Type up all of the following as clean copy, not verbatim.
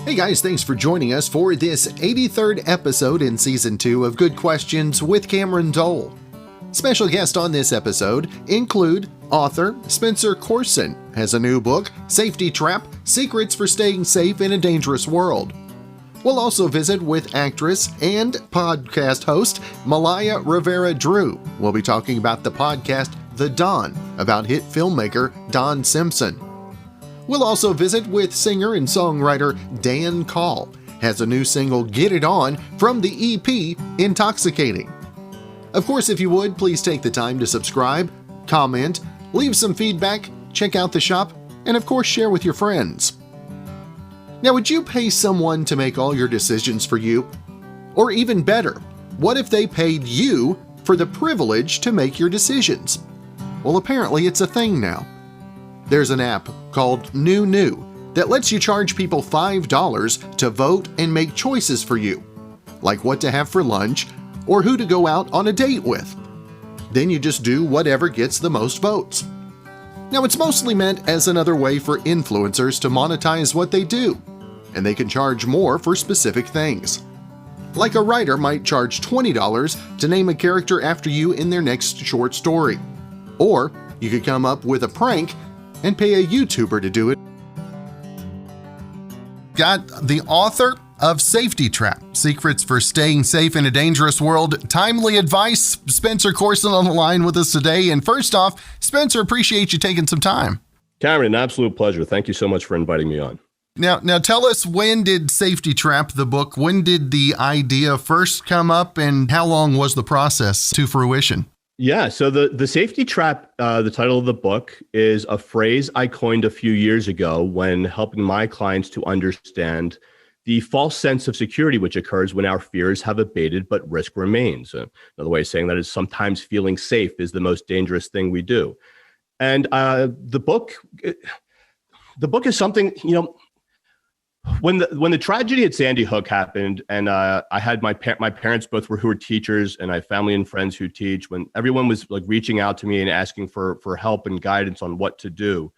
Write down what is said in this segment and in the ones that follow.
Hey guys, thanks for joining us for this 83rd episode in Season 2 of Good Questions with Cameron Dole. Special guests on this episode include author Spencer Coursen, has a new book, Safety Trap: Secrets for Staying Safe in a Dangerous World. We'll also visit with actress and podcast host Malaya Rivera Drew. We'll be talking about the podcast The Don, about hit filmmaker Don Simpson. We'll also visit with singer and songwriter Dan Call, has a new single, Get It On, from the EP Intoxicating. Of course, if you would, please take the time to subscribe, comment, leave some feedback, check out the shop, and of course share with your friends. Now, would you pay someone to make all your decisions for you? Or even better, what if they paid you for the privilege to make your decisions? Well, apparently it's a thing now. There's an app called New that lets you charge people $5 to vote and make choices for you, like what to have for lunch or who to go out on a date with. Then you just do whatever gets the most votes. Now, it's mostly meant as another way for influencers to monetize what they do, and they can charge more for specific things. Like a writer might charge $20 to name a character after you in their next short story. Or you could come up with a prank and pay a YouTuber to do it. Got the author of Safety Trap: Secrets for Staying Safe in a Dangerous World, timely advice, Spencer Coursen, on the line with us today. And first off, Spencer, appreciate you taking some time. Cameron, an absolute pleasure. Thank you so much for inviting me on. Now tell us, when did Safety Trap, the book, when did the idea first come up, and how long was the process to fruition? Yeah, so the Safety Trap, the title of the book, is a phrase I coined a few years ago when helping my clients to understand the false sense of security which occurs when our fears have abated but risk remains. Another way of saying that is sometimes feeling safe is the most dangerous thing we do. And the book is something, when the tragedy at Sandy Hook happened, and I had my parents both who were teachers, and I have family and friends who teach, when everyone was like reaching out to me and asking for help and guidance on what to do,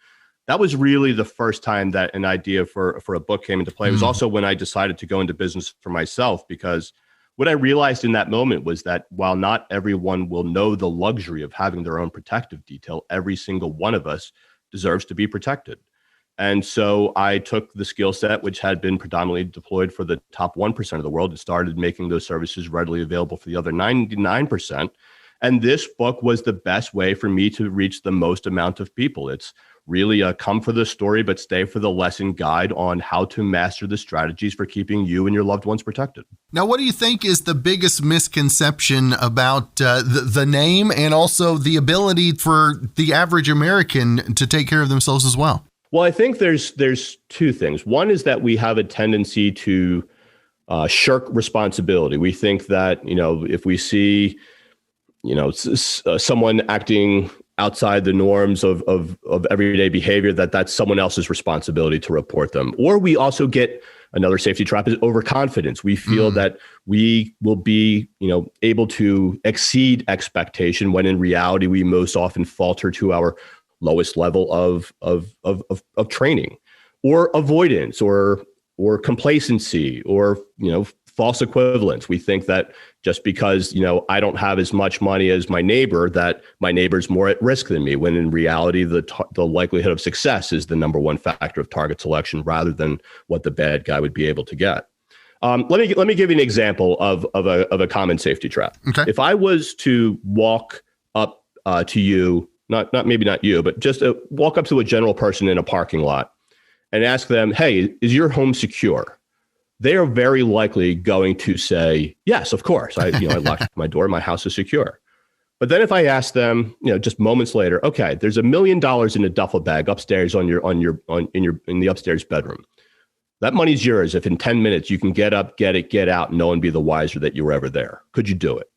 that was really the first time that an idea for a book came into play. It was also when I decided to go into business for myself, because what I realized in that moment was that while not everyone will know the luxury of having their own protective detail, every single one of us deserves to be protected. And so I took the skill set, which had been predominantly deployed for the top 1% of the world, and started making those services readily available for the other 99%. And this book was the best way for me to reach the most amount of people. It's really a come for the story, but stay for the lesson guide on how to master the strategies for keeping you and your loved ones protected. Now, what do you think is the biggest misconception about the name, and also the ability for the average American to take care of themselves as well? Well, I think there's two things. One is that we have a tendency to shirk responsibility. We think that, if we see, someone acting outside the norms of everyday behavior, that's someone else's responsibility to report them. Or we also get another safety trap is overconfidence. We feel that we will be, able to exceed expectation, when in reality we most often falter to our lowest level of training, or avoidance, or complacency, or false equivalence. We think that just because I don't have as much money as my neighbor, that my neighbor's more at risk than me, when in reality the likelihood of success is the number one factor of target selection, rather than what the bad guy would be able to get. Let me give you an example of a common safety trap. Okay. If I was to walk up to you, maybe not you, but just walk up to a general person in a parking lot and ask them, "Hey, is your home secure?" They are very likely going to say, "Yes, of course. I locked my door. My house is secure." But then if I ask them, just moments later, "Okay, there's $1 million in a duffel bag upstairs in the upstairs bedroom. That money's yours if in 10 minutes you can get up, get it, get out, and no one be the wiser that you were ever there. Could you do it?"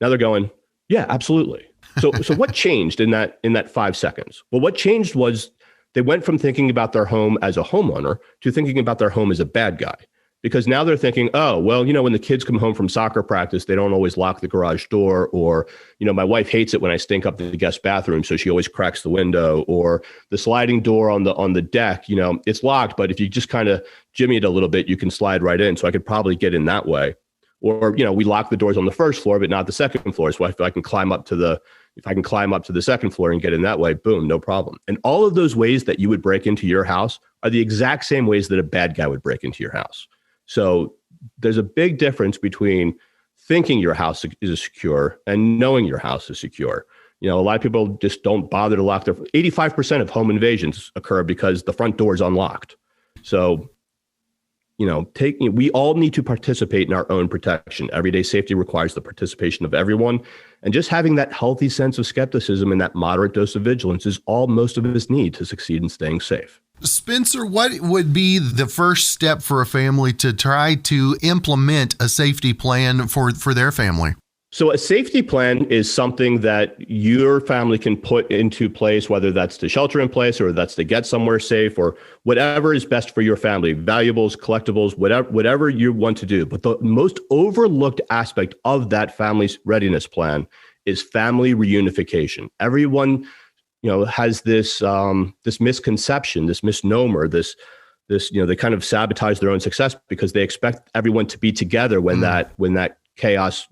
Now they're going, "Yeah, absolutely." So what changed in that 5 seconds? Well, what changed was they went from thinking about their home as a homeowner to thinking about their home as a bad guy. because now they're thinking, oh, well, when the kids come home from soccer practice, they don't always lock the garage door, or, my wife hates it when I stink up the guest bathroom, so she always cracks the window, or the sliding door on the deck, it's locked, but if you just kind of jimmy it a little bit, you can slide right in. So I could probably get in that way. Or, we lock the doors on the first floor, but not the second floor. So if I can climb up to the second floor and get in that way, boom, no problem. And all of those ways that you would break into your house are the exact same ways that a bad guy would break into your house. So there's a big difference between thinking your house is secure and knowing your house is secure. A lot of people just don't bother to lock 85% of home invasions occur because the front door is unlocked. So, we all need to participate in our own protection. Everyday safety requires the participation of everyone. And just having that healthy sense of skepticism and that moderate dose of vigilance is all most of us need to succeed in staying safe. Spencer, what would be the first step for a family to try to implement a safety plan for their family? So a safety plan is something that your family can put into place, whether that's to shelter in place or that's to get somewhere safe or whatever is best for your family, valuables, collectibles, whatever you want to do. But the most overlooked aspect of that family's readiness plan is family reunification. Everyone, has this misconception, this misnomer, this they kind of sabotage their own success because they expect everyone to be together when that chaos,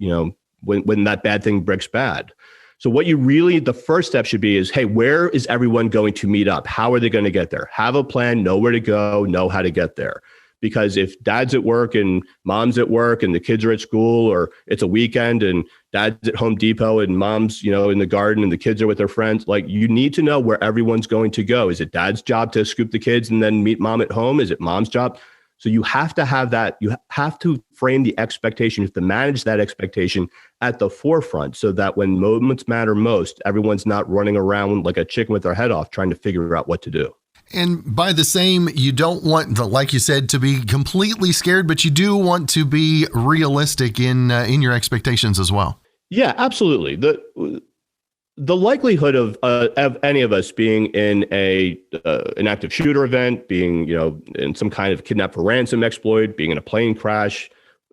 when that bad thing breaks bad. So the first step should be is, hey, where is everyone going to meet up? How are they going to get there? Have a plan, know where to go, know how to get there. Because if dad's at work and mom's at work and the kids are at school, or it's a weekend and dad's at Home Depot and mom's, in the garden and the kids are with their friends, you need to know where everyone's going to go. Is it dad's job to scoop the kids and then meet mom at home? Is it mom's job? So you have to have that. You have to frame the expectation. You have to manage that expectation at the forefront so that when moments matter most, everyone's not running around like a chicken with their head off trying to figure out what to do. And by the same, you don't want, like you said, to be completely scared, but you do want to be realistic in your expectations as well. Yeah, absolutely. The likelihood of any of us being in an active shooter event, being in some kind of kidnap for ransom exploit, being in a plane crash,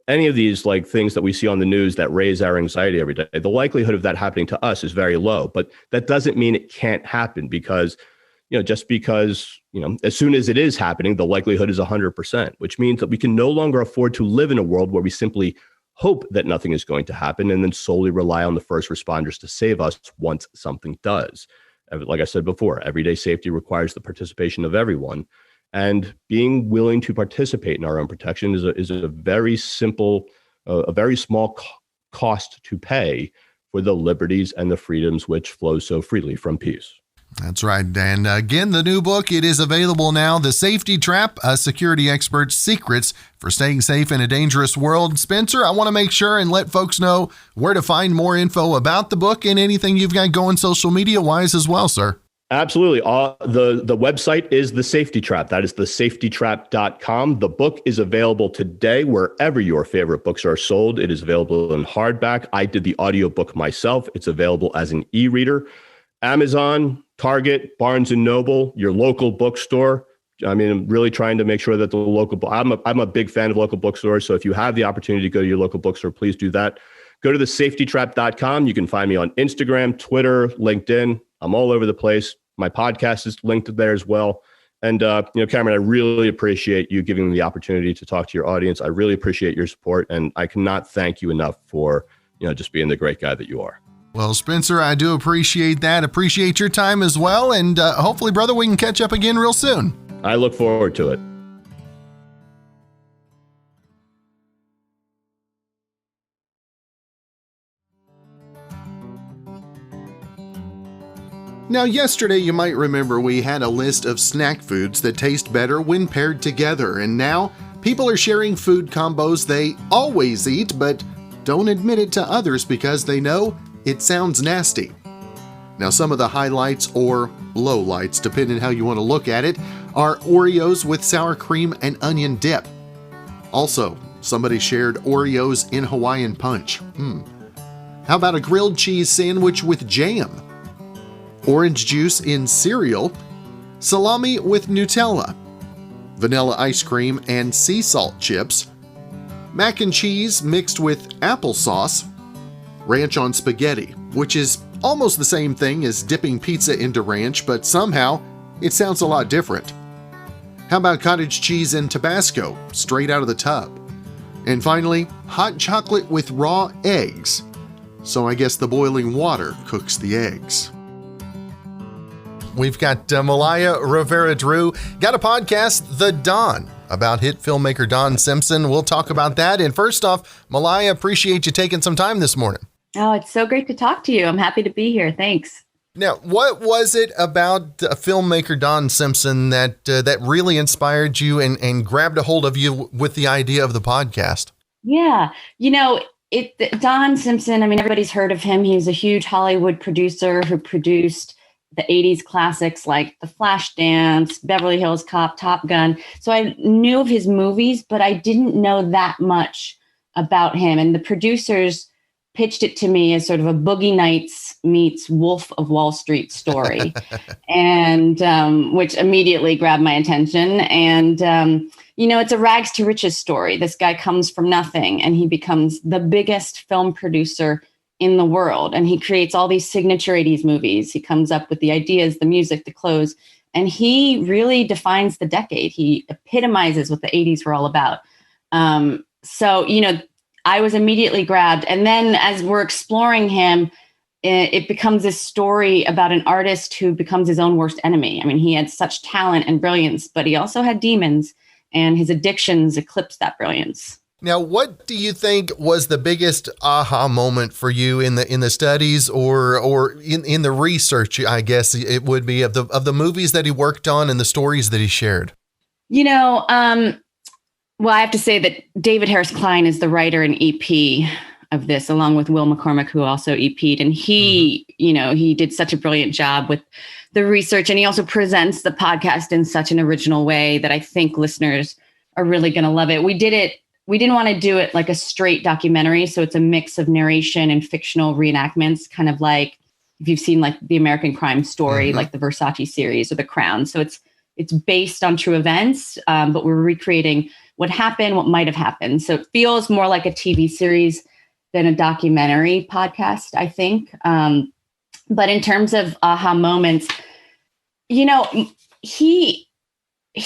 any of these things that we see on the news that raise our anxiety every day, the likelihood of that happening to us is very low. But that doesn't mean it can't happen because just because as soon as it is happening, the likelihood is 100%, which means that we can no longer afford to live in a world where we simply hope that nothing is going to happen and then solely rely on the first responders to save us once something does. Like I said before, everyday safety requires the participation of everyone, and being willing to participate in our own protection is a very simple, a very small cost to pay for the liberties and the freedoms which flow so freely from peace. That's right. And again, the new book, it is available now, The Safety Trap, a security expert's secrets for staying safe in a dangerous world. Spencer, I want to make sure and let folks know where to find more info about the book and anything you've got going social media wise as well, sir. Absolutely. The website is The Safety Trap. That is thesafetytrap.com. The book is available today wherever your favorite books are sold. It is available in hardback. I did the audiobook myself. It's available as an e-reader. Amazon, Target, Barnes & Noble, your local bookstore. I mean, I'm really trying to make sure that the local, I'm a big fan of local bookstores. So if you have the opportunity to go to your local bookstore, please do that. Go to thesafetytrap.com. You can find me on Instagram, Twitter, LinkedIn. I'm all over the place. My podcast is linked there as well. And, Cameron, I really appreciate you giving me the opportunity to talk to your audience. I really appreciate your support. And I cannot thank you enough for, just being the great guy that you are. Well, Spencer, I do appreciate that. Appreciate your time as well. And hopefully, brother, we can catch up again real soon. I look forward to it. Now, yesterday, you might remember we had a list of snack foods that taste better when paired together. And now people are sharing food combos they always eat, but don't admit it to others because they know it sounds nasty. Now, some of the highlights or lowlights, depending how you want to look at it, are Oreos with sour cream and onion dip. Also, somebody shared Oreos in Hawaiian punch. How about a grilled cheese sandwich with jam? Orange juice in cereal? Salami with Nutella? Vanilla ice cream and sea salt chips? mac and cheese mixed with applesauce, ranch on spaghetti, which is almost the same thing as dipping pizza into ranch, but somehow it sounds a lot different. How about cottage cheese and Tabasco, straight out of the tub? And finally, hot chocolate with raw eggs. So I guess the boiling water cooks the eggs. We've got Malaya Rivera Drew, got a podcast, The Don, about hit filmmaker Don Simpson. We'll talk about that. And first off, Malaya, appreciate you taking some time this morning. Oh, it's so great to talk to you. I'm happy to be here. Thanks. Now, what was it about filmmaker Don Simpson that really inspired you and grabbed a hold of you with the idea of the podcast? Yeah, Don Simpson, I mean, everybody's heard of him. He was a huge Hollywood producer who produced the 80s classics like The Flashdance, Beverly Hills Cop, Top Gun. So I knew of his movies, but I didn't know that much about him. And the producers pitched it to me as sort of a Boogie Nights meets Wolf of Wall Street story, and which immediately grabbed my attention. And, it's a rags to riches story. This guy comes from nothing and he becomes the biggest film producer in the world. And he creates all these signature 80s movies. He comes up with the ideas, the music, the clothes, and he really defines the decade. He epitomizes what the 80s were all about. I was immediately grabbed. And then as we're exploring him, it becomes this story about an artist who becomes his own worst enemy. I mean, he had such talent and brilliance, but he also had demons, and his addictions eclipsed that brilliance. Now, what do you think was the biggest aha moment for you in the studies or in the research, I guess it would be, of the movies that he worked on and the stories that he shared? Well, I have to say that David Harris Klein is the writer and EP of this, along with Will McCormick, who also EP'd. And he did such a brilliant job with the research. And he also presents the podcast in such an original way that I think listeners are really going to love it. We didn't want to do it like a straight documentary. So it's a mix of narration and fictional reenactments, kind of like if you've seen like the American Crime Story, like the Versace series or The Crown. So it's based on true events, but we're recreating what happened, what might have happened. So it feels more like a TV series than a documentary podcast, I think. But in terms of aha moments, he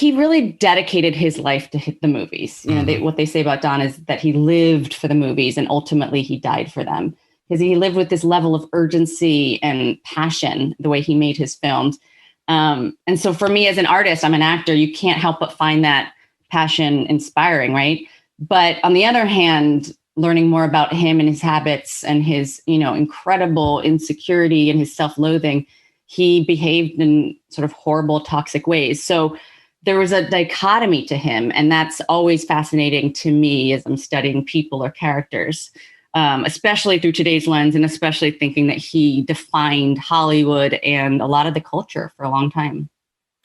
really dedicated his life to hit the movies. What they say about Don is that he lived for the movies and ultimately he died for them, because he lived with this level of urgency and passion, the way he made his films. And so for me as an artist, I'm an actor, you can't help but find that passion inspiring, right? But on the other hand, learning more about him and his habits and his, incredible insecurity and his self-loathing, he behaved in sort of horrible, toxic ways. So there was a dichotomy to him. And that's always fascinating to me as I'm studying people or characters, especially through today's lens, and especially thinking that he defined Hollywood and a lot of the culture for a long time.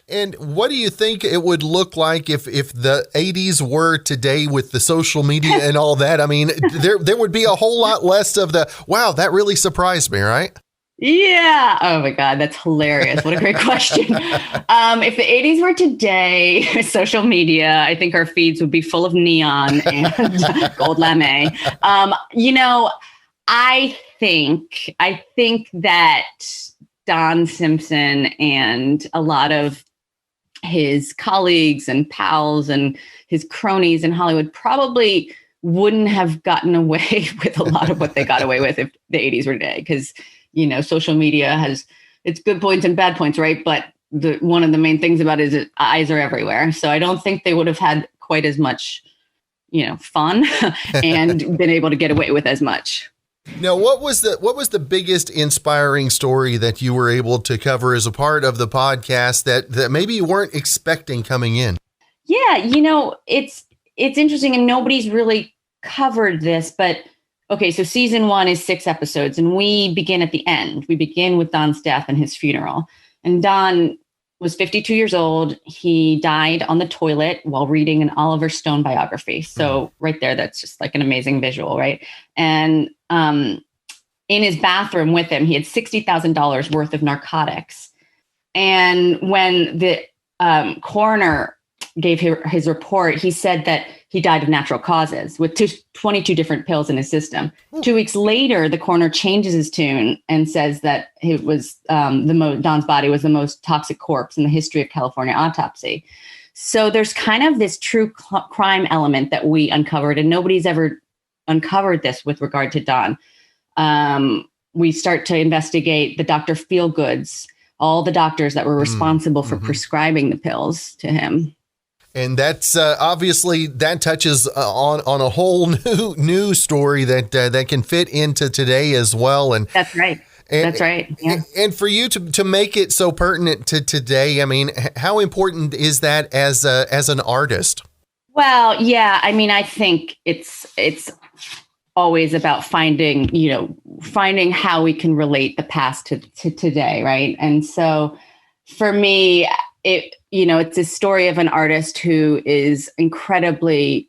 And what do you think it would look like if the 80s were today with the social media and all that? I mean, there would be a whole lot less of the, wow, that really surprised me, right? Yeah. Oh my God, that's hilarious. What a great question. If the 80s were today, social media, I think our feeds would be full of neon and gold lame. I think that Don Simpson and a lot of his colleagues and pals and his cronies in Hollywood probably wouldn't have gotten away with a lot of what they got away with if the 80s were today. Because, social media has its good points and bad points, right? But one of the main things about it is eyes are everywhere. So I don't think they would have had quite as much, fun and been able to get away with as much. Now, what was the biggest inspiring story that you were able to cover as a part of the podcast that maybe you weren't expecting coming in? Yeah, it's interesting, and nobody's really covered this, but okay, so season 1 is 6 episodes, and we begin at the end. We begin with Don's death and his funeral. And Don was 52 years old. He died on the toilet while reading an Oliver Stone biography. So right there, that's just like an amazing visual, right? And in his bathroom with him, he had $60,000 worth of narcotics. And when the coroner gave his report, he said that he died of natural causes with 22 different pills in his system. 2 weeks later, the coroner changes his tune and says that it was Don's body was the most toxic corpse in the history of California autopsy. So there's kind of this true crime element that we uncovered, and nobody's ever uncovered this with regard to Don. We start to investigate the Dr. Feelgoods, all the doctors that were responsible for prescribing the pills to him. And that's obviously that touches on a whole new story that can fit into today as well. And that's right. That's right. Yeah. And for you to make it so pertinent to today, I mean, how important is that as an artist? Well, yeah. I mean, I think it's always about finding how we can relate the past to today, right? And so, for me, it's a story of an artist who is incredibly,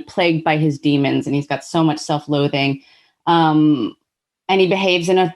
plagued by his demons, and he's got so much self-loathing. And he behaves in a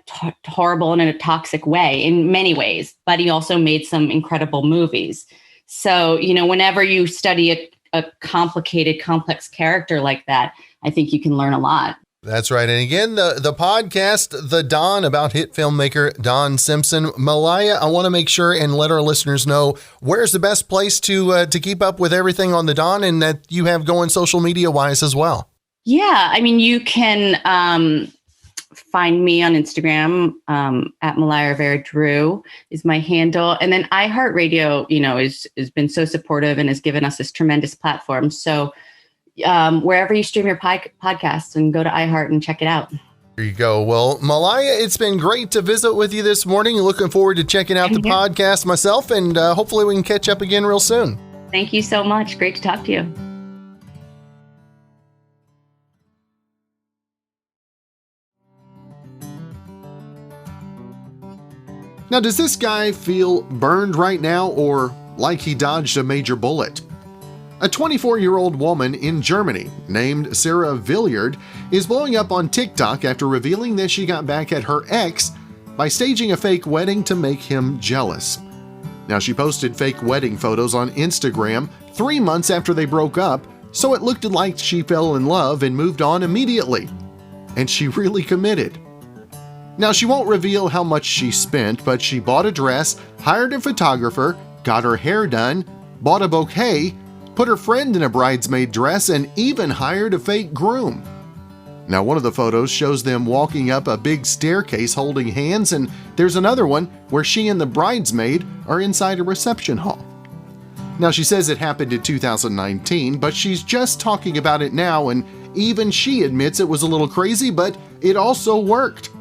horrible and in a toxic way in many ways, but he also made some incredible movies. So, whenever you study a complicated, complex character like that, I think you can learn a lot. That's right. And again, the podcast, The Don, about hit filmmaker Don Simpson. Malaya, I want to make sure and let our listeners know where's the best place to keep up with everything on The Don and that you have going social media wise as well. Yeah. I mean, you can find me on Instagram at Malaya Rivera Drew is my handle. And then iHeartRadio, has been so supportive and has given us this tremendous platform. So wherever you stream your podcasts, and go to iHeart and check it out. There you go. Well, Malaya, it's been great to visit with you this morning. Looking forward to checking out the podcast myself, and hopefully we can catch up again real soon. Thank you so much. Great to talk to you. Now, does this guy feel burned right now or like he dodged a major bullet? A 24-year-old woman in Germany named Sarah Villiard is blowing up on TikTok after revealing that she got back at her ex by staging a fake wedding to make him jealous. Now, she posted fake wedding photos on Instagram 3 months after they broke up, so it looked like she fell in love and moved on immediately. And she really committed. Now, she won't reveal how much she spent, but she bought a dress, hired a photographer, got her hair done, bought a bouquet, put her friend in a bridesmaid dress, and even hired a fake groom. Now, one of the photos shows them walking up a big staircase holding hands, and there's another one where she and the bridesmaid are inside a reception hall. Now, she says it happened in 2019, but she's just talking about it now, and even she admits it was a little crazy, but it also worked.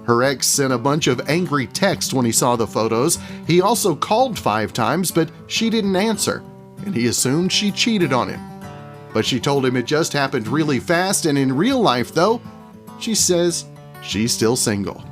Her ex sent a bunch of angry texts when he saw the photos. He also called 5 times, but she didn't answer, and he assumed she cheated on him. But she told him it just happened really fast, and in real life, though, she says she's still single.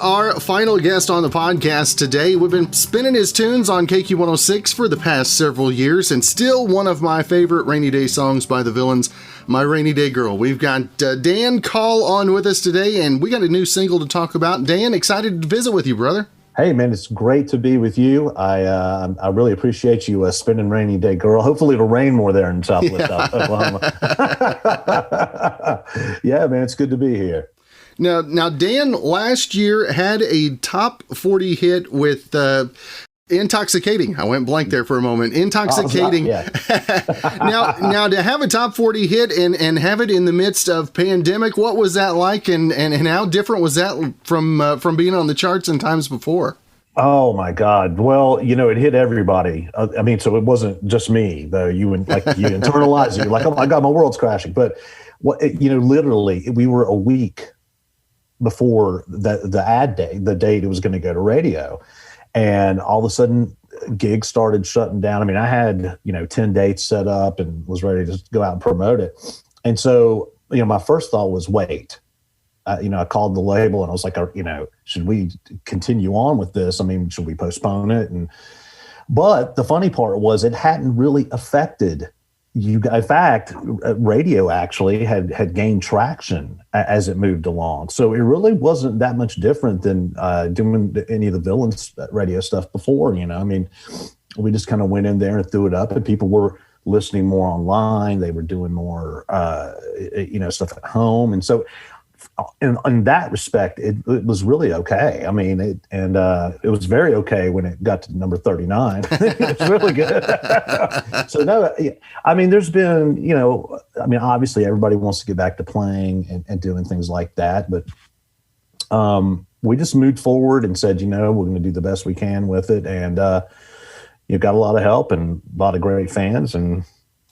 Our final guest on the podcast today, we've been spinning his tunes on KQ106 for the past several years, and still one of my favorite rainy day songs by the Villains, My Rainy Day Girl. We've got Dan Call on with us today, and we got a new single to talk about. Dan, excited to visit with you, brother. Hey, man, it's great to be with you. I really appreciate you spinning Rainy Day Girl. Hopefully it'll rain more there in Southwest Oklahoma. Yeah, man, it's good to be here. Now, Dan last year had a top 40 hit with Intoxicating. I went blank there for a moment. Intoxicating. Now to have a top 40 hit and have it in the midst of pandemic, what was that like, and how different was that from being on the charts in times before? Oh my God. Well, it hit everybody. I mean, so it wasn't just me though. You internalize it. You're like, oh my God, my world's crashing. But literally we were a week before the ad day, the date it was going to go to radio. And all of a sudden gigs started shutting down. I mean, I had, 10 dates set up and was ready to go out and promote it. And so, my first thought was, wait, I called the label and I was like, should we continue on with this? I mean, should we postpone it? But the funny part was it hadn't really affected you. In fact, radio actually had gained traction as it moved along. So it really wasn't that much different than doing any of the Villains radio stuff before. I mean, we just kind of went in there and threw it up, and people were listening more online. They were doing more, stuff at home. And so in that respect, it was really okay. I mean, it was very okay when it got to number 39. It was really good. So no, I mean, there's been, obviously everybody wants to get back to playing and doing things like that. But we just moved forward and said, we're going to do the best we can with it. And you've got a lot of help and a lot of great fans, and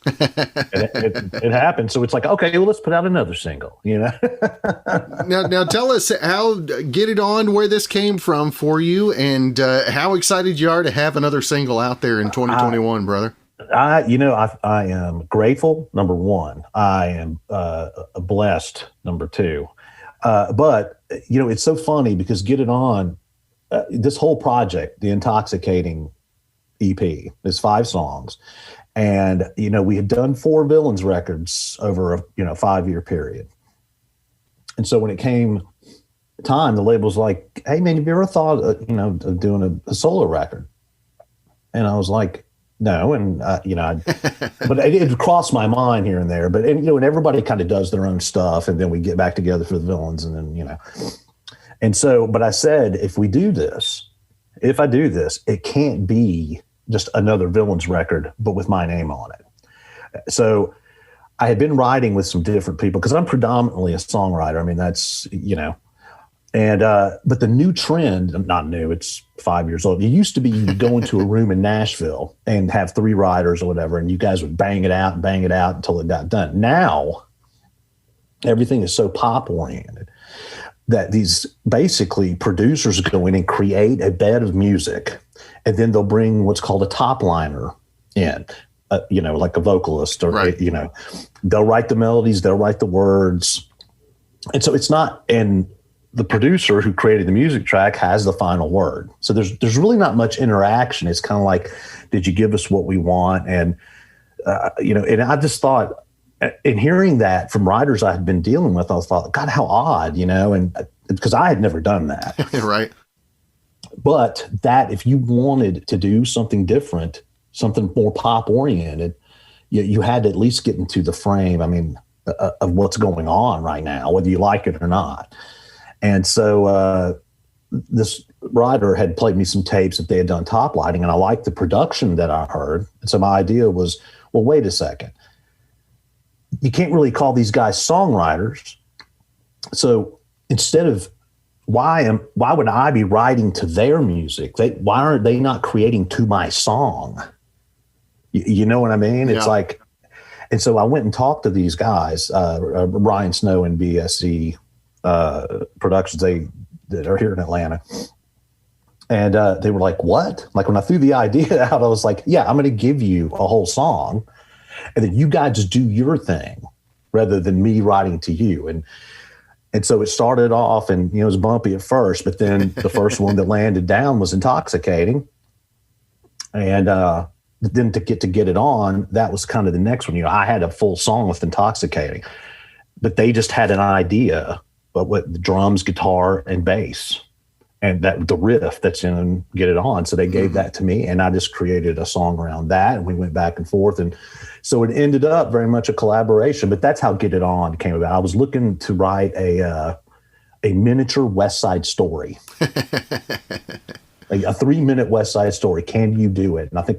it happened. So it's like, okay, well, let's put out another single, Now tell us how Get It On, where this came from for you, and how excited you are to have another single out there in 2021, brother. I am grateful, number one. I am blessed, number two. But it's so funny because Get It On, this whole project, the Intoxicating EP, is 5 songs. And, we had done 4 Villains records over a 5-year period. And so when it came time, the label was like, hey, man, have you ever thought, of doing a solo record? And I was like, no. And, but it crossed my mind here and there. But, and everybody kind of does their own stuff. And then we get back together for the Villains. And then, And so, but I said, if I do this, it can't be just another Villains record, but with my name on it. So I had been writing with some different people because I'm predominantly a songwriter. I mean, that's, and, but the new trend, not new, it's 5 years old. It used to be you'd go into a room in Nashville and have 3 writers or whatever, and you guys would bang it out until it got done. Now, everything is so pop oriented that these basically producers go in and create a bed of music, and then they'll bring what's called a top liner in, like a vocalist, or, right. They'll write the melodies, they'll write the words. And so it's not, and the producer who created the music track has the final word. So there's really not much interaction. It's kind of like, did you give us what we want? And, and I just thought, in hearing that from writers I had been dealing with, I thought, God, how odd, and because I had never done that. Right. But that if you wanted to do something different, something more pop oriented, you had to at least get into the frame, of what's going on right now, whether you like it or not. And so this writer had played me some tapes that they had done top lighting, and I liked the production that I heard. And so my idea was, well, wait a second. You can't really call these guys songwriters. So instead of why would I be writing to their music? Why aren't they not creating to my song? You know what I mean? Yeah. It's like, and so I went and talked to these guys, Ryan Snow and BSC Productions, that are here in Atlanta. And they were like, what? Like when I threw the idea out, I was like, yeah, I'm going to give you a whole song, and then you guys just do your thing rather than me writing to you. And so it started off, and it was bumpy at first, but then the first one that landed down was Intoxicating. And then to Get It On, that was kind of the next one. I had a full song with Intoxicating, but they just had an idea of what the drums, guitar, and bass, and that the riff that's in Get It On. So they gave that to me, and I just created a song around that, and we went back and forth. And so it ended up very much a collaboration, but that's how Get It On came about. I was looking to write a miniature West Side Story, a 3-minute West Side Story. Can you do it? And I think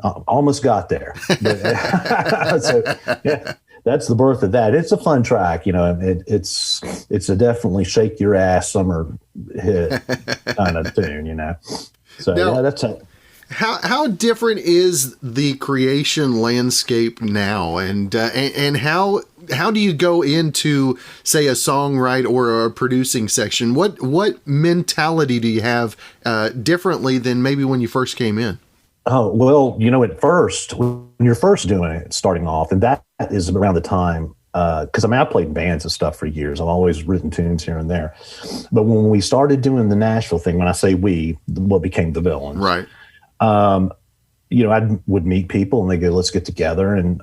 I almost got there. But, so yeah, that's the birth of that. It's a fun track. It's a definitely shake your ass summer hit kind of tune, So now, yeah, that's it. How different is the creation landscape now, and how do you go into, say, a songwrite or a producing section? What mentality do you have differently than maybe when you first came in? Oh, well, at first, when you're first doing it, starting off, and that is around the time, because I played in bands and stuff for years. I've always written tunes here and there. But when we started doing the Nashville thing, when I say we, what became the Villains, right? I would meet people and they go, let's get together. And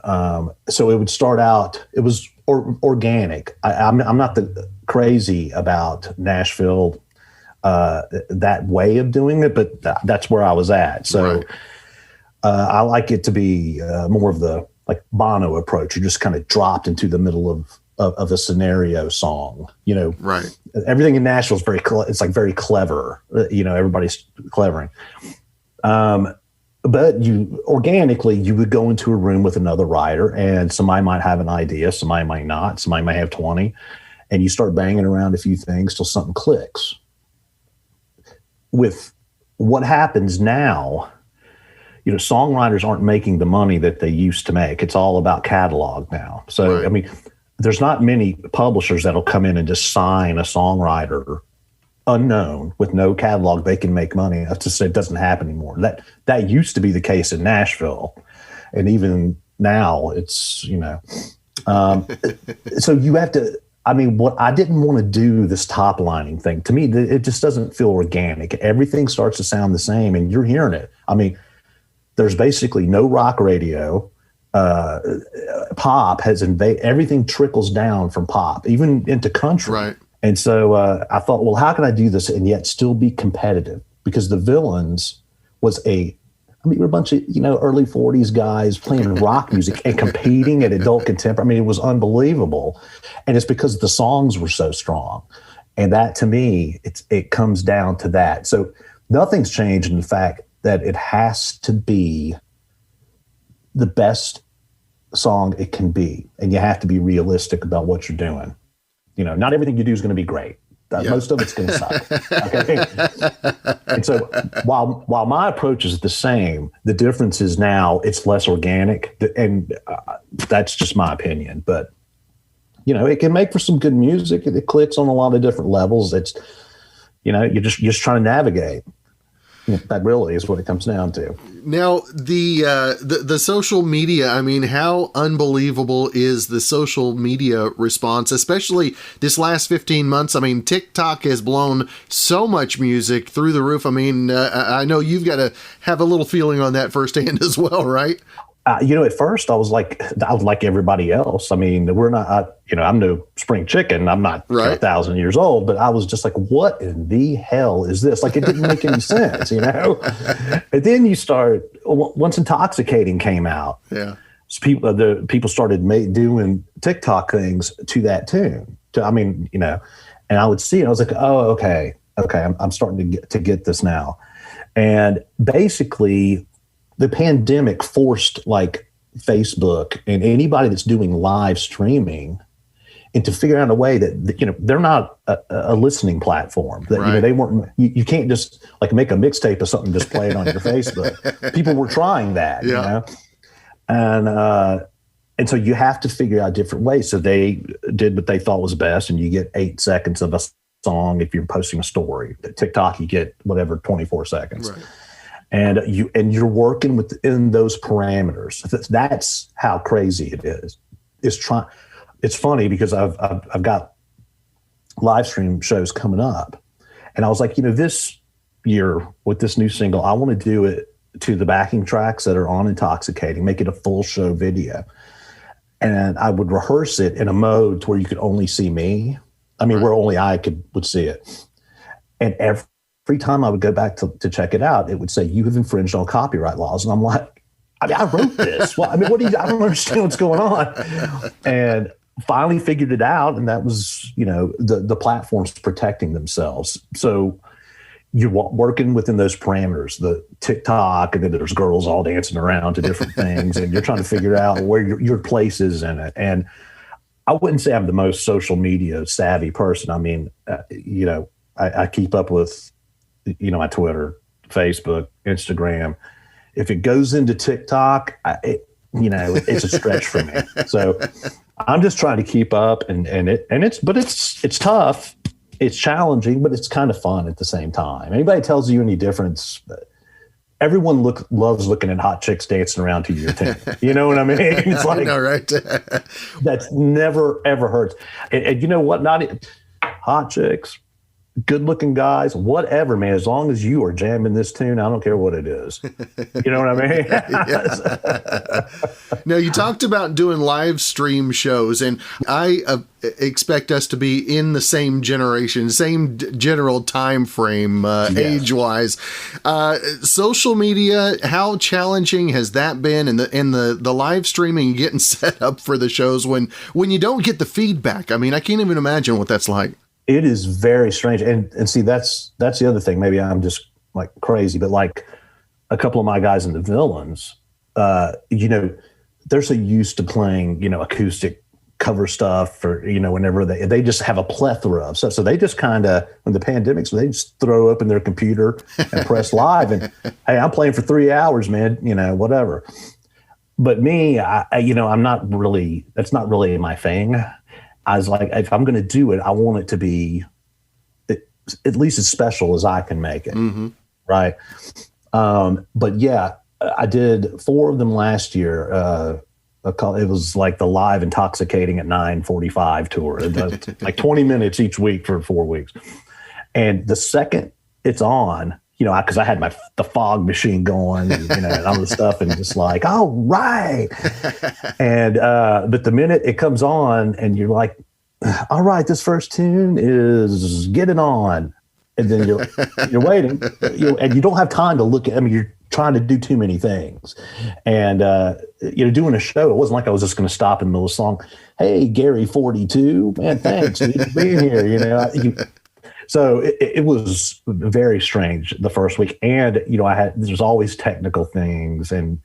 so it would start out, it was organic. I'm not crazy about Nashville that way of doing it, but that's where I was at. So Right. I like it to be more of the like Bono approach. You're just kind of dropped into the middle of a scenario song. You know, Right. everything in Nashville is it's like very clever. You know, everybody's clevering. But you would go into a room with another writer, and somebody might have an idea, somebody might not, somebody may have 20, and you start banging around a few things till something clicks. With what happens now, you know, songwriters aren't making the money that they used to make. It's all about catalog now. So, Right. I mean, there's not many publishers that'll come in and just sign a songwriter unknown with no catalog. They can make money. That's just, it doesn't happen anymore. That used to be the case in Nashville. And even now it's, you know, so you have to, I mean, what I didn't want to do this top lining thing. To me, it just doesn't feel organic. Everything starts to sound the same and you're hearing it. I mean, there's basically no rock radio. Pop has invaded, everything trickles down from pop, even into country. Right. And so I thought, well, how can I do this and yet still be competitive? Because the Villains was we're a bunch of, you know, early 40s guys playing rock music and competing at adult contemporary. I mean, it was unbelievable. And it's because the songs were so strong. And that, to me, it comes down to that. So nothing's changed in the fact that it has to be the best song it can be. And you have to be realistic about what you're doing. You know, not everything you do is going to be great. Most of it's going to suck. Okay? And so while my approach is the same, the difference is now it's less organic. And that's just my opinion. But, you know, it can make for some good music. It clicks on a lot of different levels. It's, you know, you're just trying to navigate. That really is what it comes down to. Now, the social media, I mean, how unbelievable is the social media response, especially this last 15 months? I mean, TikTok has blown so much music through the roof. I mean, I know you've got to have a little feeling on that firsthand as well, right? You know, at first I was like everybody else. I mean, we're not, you know, I'm no spring chicken. I'm not 1,000 years old, but I was just like, what in the hell is this? Like, it didn't make any sense, you know? And then you start, once Intoxicating came out, people started doing TikTok things to that tune. I mean, you know, and I would see it. I was like, oh, okay. I'm starting to get this now. And basically, the pandemic forced like Facebook and anybody that's doing live streaming into figuring out a way that, you know, they're not a listening platform. That, you know, they weren't. You can't just like make a mixtape of something, just play it on your Facebook. People were trying that, you know, and so you have to figure out different ways. So they did what they thought was best, and you get 8 seconds of a song if you're posting a story. TikTok, you get whatever 24 seconds. Right. And you're working within those parameters. That's how crazy it is. It's funny because I've got live stream shows coming up, and I was like, you know, this year with this new single, I want to do it to the backing tracks that are on Intoxicating, make it a full show video, and I would rehearse it in a mode to where you could only see me. I mean, where only I would see it, and every time I would go back to check it out, it would say, you have infringed on copyright laws. And I'm like, I mean, I wrote this. Well, I mean, I don't understand what's going on. And finally figured it out. And that was, you know, the platforms protecting themselves. So you're working within those parameters, the TikTok, and then there's girls all dancing around to different things. And you're trying to figure out where your place is in it. And I wouldn't say I'm the most social media savvy person. I mean, you know, I keep up with, you know, my Twitter, Facebook, Instagram. If it goes into TikTok, you know, it's a stretch for me. So I'm just trying to keep up, and it's tough, it's challenging, but it's kind of fun at the same time. Anybody tells you any difference, everyone loves looking at hot chicks dancing around to your tune. You know what I mean? It's like, I know, right? That's never ever hurts. And you know what? Not hot chicks. good looking guys, whatever, man, as long as you are jamming this tune, I don't care what it is. You know what I mean? Now, you talked about doing live stream shows, and I expect us to be in the same generation, same general time frame, Yes. age-wise. Social media, how challenging has that been? And the live streaming, getting set up for the shows when you don't get the feedback? I mean, I can't even imagine what that's like. It is very strange. And see, that's the other thing. Maybe I'm just like crazy, but like a couple of my guys in the Villains, they're so used to playing, acoustic cover stuff or, whenever they just have a plethora of stuff. So they just kind of, when the pandemic's, they just throw open their computer and press live and, hey, I'm playing for 3 hours, man, whatever. But me, I'm not really, that's not really my thing. I was like, if I'm going to do it, I want it to be at least as special as I can make it. Mm-hmm. Right. But yeah, I did 4 of them last year. It was like the live intoxicating at 9:45 tour, like 20 minutes each week for 4 weeks. And the second it's on, because I had the fog machine going, and all the stuff, and just like, all right. And but the minute it comes on, and you're like, all right, this first tune is Get It On, and then you're waiting, and you don't have time to look at. I mean, you're trying to do too many things, and doing a show, it wasn't like I was just going to stop in the middle of the song. Hey, Gary 42, man, thanks for being here. So it was very strange the first week. And, there's always technical things. And,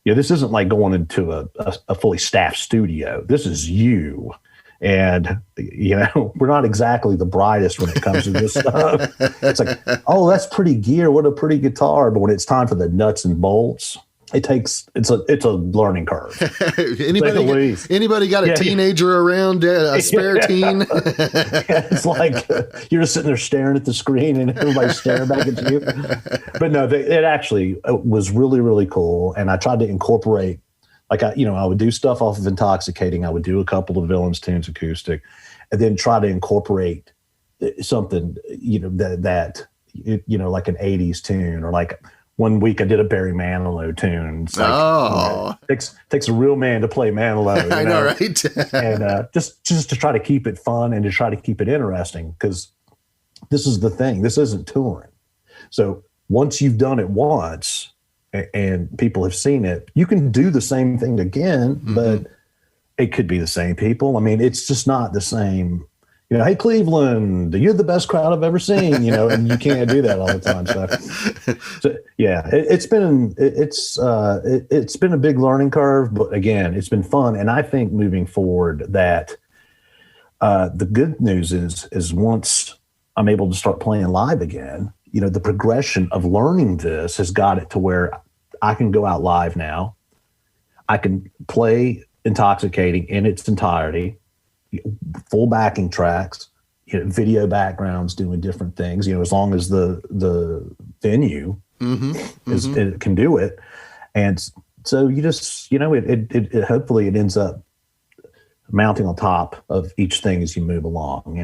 this isn't like going into a fully staffed studio. This is you. And, we're not exactly the brightest when it comes to this stuff. It's like, oh, that's pretty gear. What a pretty guitar. But when it's time for the nuts and bolts, it's a learning curve. Anybody got a teenager around, a spare teen? It's like you're just sitting there staring at the screen and everybody's staring back at you. But no, it actually was really, really cool. And I tried to incorporate, like, I would do stuff off of Intoxicating. I would do a couple of Villains tunes acoustic, and then try to incorporate something, that like an 80s tune, or like, one week I did a Barry Manilow tune. It's like, takes a real man to play Manilow. I know, right? And just to try to keep it fun and to try to keep it interesting, because this is the thing. This isn't touring. So once you've done it once and people have seen it, you can do the same thing again, but it could be the same people. I mean, it's just not the same. Hey, Cleveland, you're the best crowd I've ever seen, and you can't do that all the time. So yeah, it's been a big learning curve, but again, it's been fun. And I think moving forward that the good news is once I'm able to start playing live again, the progression of learning this has got it to where I can go out live now. I can play Intoxicating in its entirety, full backing tracks, video backgrounds, doing different things, as long as the venue it can do it. And so you just, it hopefully it ends up mounting on top of each thing as you move along,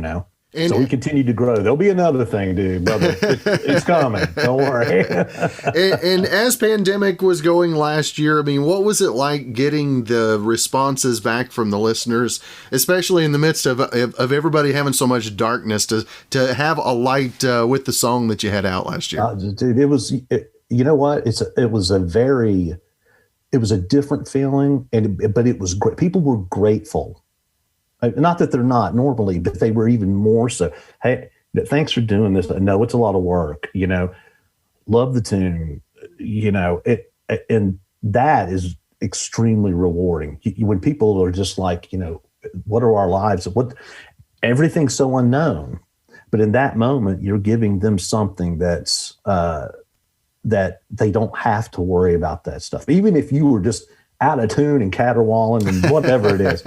And so we continue to grow. There'll be another thing, dude, brother. It's coming. Don't worry. and as pandemic was going last year, I mean, what was it like getting the responses back from the listeners, especially in the midst of everybody having so much darkness, to have a light with the song that you had out last year? Dude, it was, you know what? It was a different feeling, but it was great. People were grateful. Not that they're not normally, but they were even more so. Hey, thanks for doing this. I know it's a lot of work, love the tune, and that is extremely rewarding. When people are just like, what are our lives? Everything's so unknown, but in that moment, you're giving them something that's, that they don't have to worry about that stuff. Even if you were just out of tune and caterwauling and whatever it is.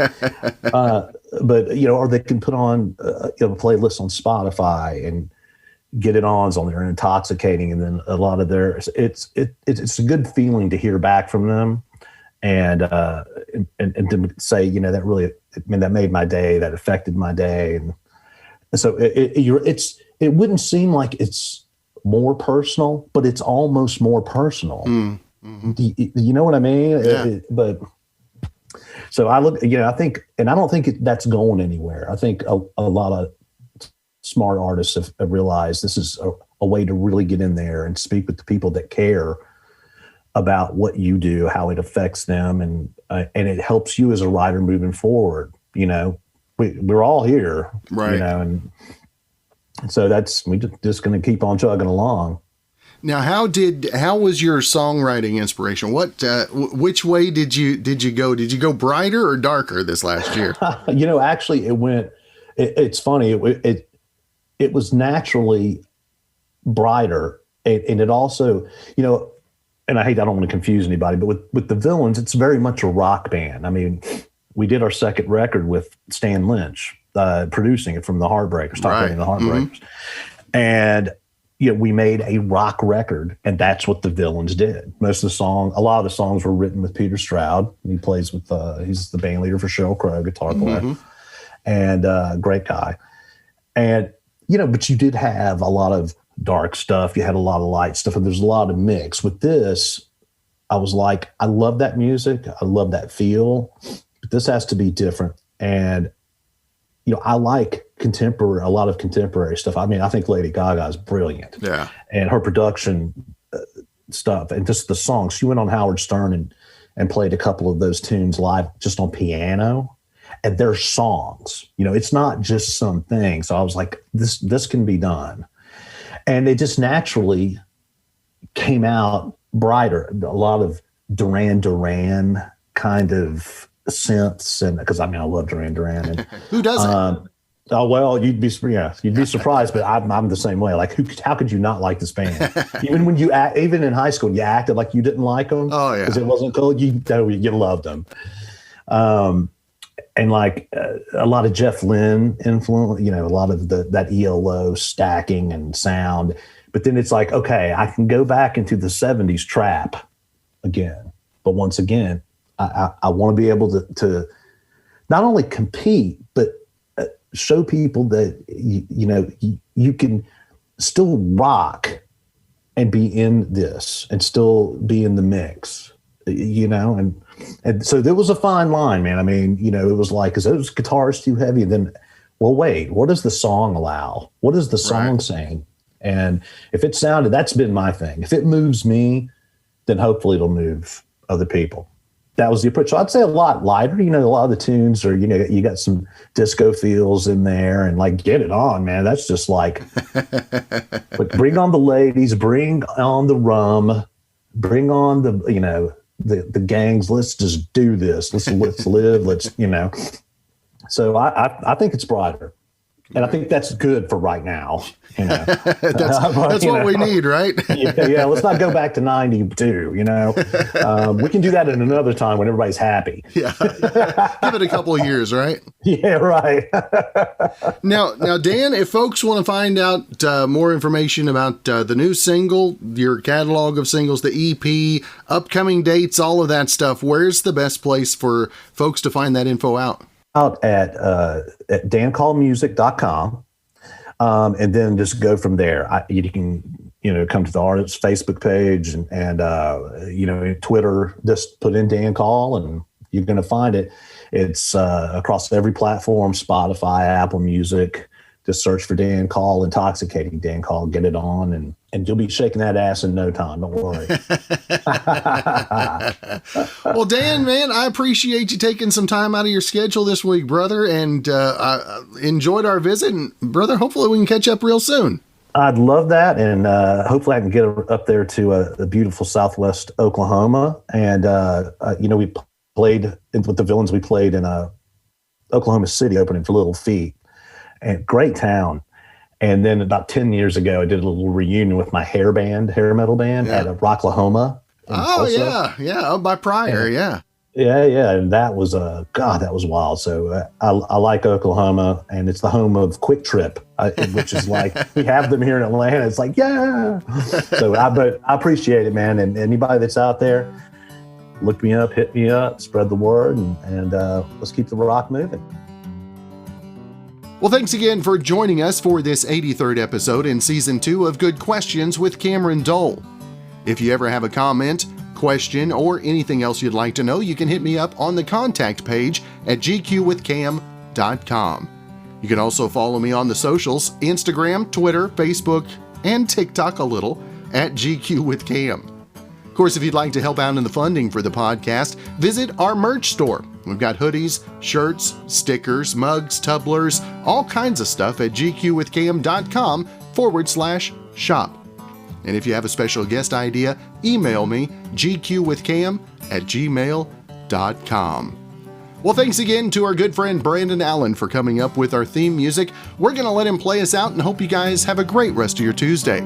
But, or they can put on a playlist on Spotify and Get It On's on there and Intoxicating. And then a lot of it's a good feeling to hear back from them and to say, that really, that made my day, that affected my day. And so it's it wouldn't seem like it's more personal, but it's almost more personal. Mm-hmm. You know what I mean? Yeah. But so I look, I think, and I don't think that's going anywhere. I think a lot of smart artists have realized this is a way to really get in there and speak with the people that care about what you do, how it affects them, and it helps you as a writer moving forward. We're all here, right? And so we just going to keep on chugging along. Now, how was your songwriting inspiration? Which way did you go? Did you go brighter or darker this last year? Actually, it's funny. It was naturally brighter, and it also, and I don't want to confuse anybody, but with the Villains, it's very much a rock band. I mean, we did our second record with Stan Lynch, producing it from the Heartbreakers, the Heartbreakers. Mm-hmm. And we made a rock record, and that's what the Villains did. A lot of the songs were written with Peter Stroud. He plays with, he's the band leader for Sheryl Crow, guitar player, mm-hmm. and great guy. And, but you did have a lot of dark stuff. You had a lot of light stuff, and there's a lot of mix. With this, I was like, I love that music. I love that feel, but this has to be different. And, I like a lot of contemporary stuff. I mean, I think Lady Gaga is brilliant. Yeah. And her production stuff and just the songs. She went on Howard Stern and played a couple of those tunes live just on piano. And they're songs. It's not just something. So I was like, this can be done. And it just naturally came out brighter. A lot of Duran Duran kind of synths, and because I love Duran Duran. And, who doesn't? Oh well, you'd be surprised, but I'm the same way. Like, how could you not like this band? Even in high school, you acted like you didn't like them. Oh yeah, because it wasn't cool. You loved them. And like a lot of Jeff Lynne influence, a lot of that ELO stacking and sound. But then it's like, okay, I can go back into the 70s trap again. But once again, I want to be able to not only compete, but show people that, you can still rock and be in this and still be in the mix, and so there was a fine line, man. I mean, it was like, is those guitars too heavy? And then, well, wait, what does the song allow? What is the song saying? And if it sounded, that's been my thing. If it moves me, then hopefully it'll move other people. That was the approach. So I'd say a lot lighter. A lot of the tunes are, you got some disco feels in there, and like, get it on, man. That's just like, but bring on the ladies, bring on the rum, bring on the gangs. Let's just do this. Let's live. So I think it's brighter, and I think that's good for right now. That's what we need, right? yeah. Let's not go back to 92. We can do that at another time when everybody's happy. Yeah, give it a couple of years, right? Yeah, right. Now, Dan, if folks want to find out more information about the new single, your catalog of singles, the EP, upcoming dates, all of that stuff, where's the best place for folks to find that info out? Out at dancallmusic.com. And then just go from there. You can, come to the artist's Facebook page and Twitter, just put in Dan Call and you're going to find it. It's across every platform, Spotify, Apple Music. Just search for Dan Call, Intoxicating Dan Call, get it on, and you'll be shaking that ass in no time. Don't worry. Well, Dan, man, I appreciate you taking some time out of your schedule this week, brother, and I enjoyed our visit. And, brother, hopefully we can catch up real soon. I'd love that, and hopefully I can get up there to the beautiful Southwest Oklahoma. And, we played with the Villains. We played in Oklahoma City, opening for Little Feat. And great town. And then about 10 years ago, I did a little reunion with my hair metal band at Rocklahoma. Oh, yeah, up by Pryor, yeah. And that was that was wild. So I like Oklahoma, and it's the home of Quick Trip, which is like, we have them here in Atlanta. It's like, yeah. But I appreciate it, man. And anybody that's out there, look me up, hit me up, spread the word, and let's keep the rock moving. Well, thanks again for joining us for this 83rd episode in Season 2 of Good Questions with Cameron Dole. If you ever have a comment, question, or anything else you'd like to know, you can hit me up on the contact page at gqwithcam.com. You can also follow me on the socials, Instagram, Twitter, Facebook, and TikTok a little, at GQWithCam. Of course, if you'd like to help out in the funding for the podcast, visit our merch store. We've got hoodies, shirts, stickers, mugs, tumblers, all kinds of stuff at gqwithcam.com/shop. And if you have a special guest idea, email me, gqwithcam@gmail.com. Well, thanks again to our good friend Brandon Allen for coming up with our theme music. We're going to let him play us out and hope you guys have a great rest of your Tuesday.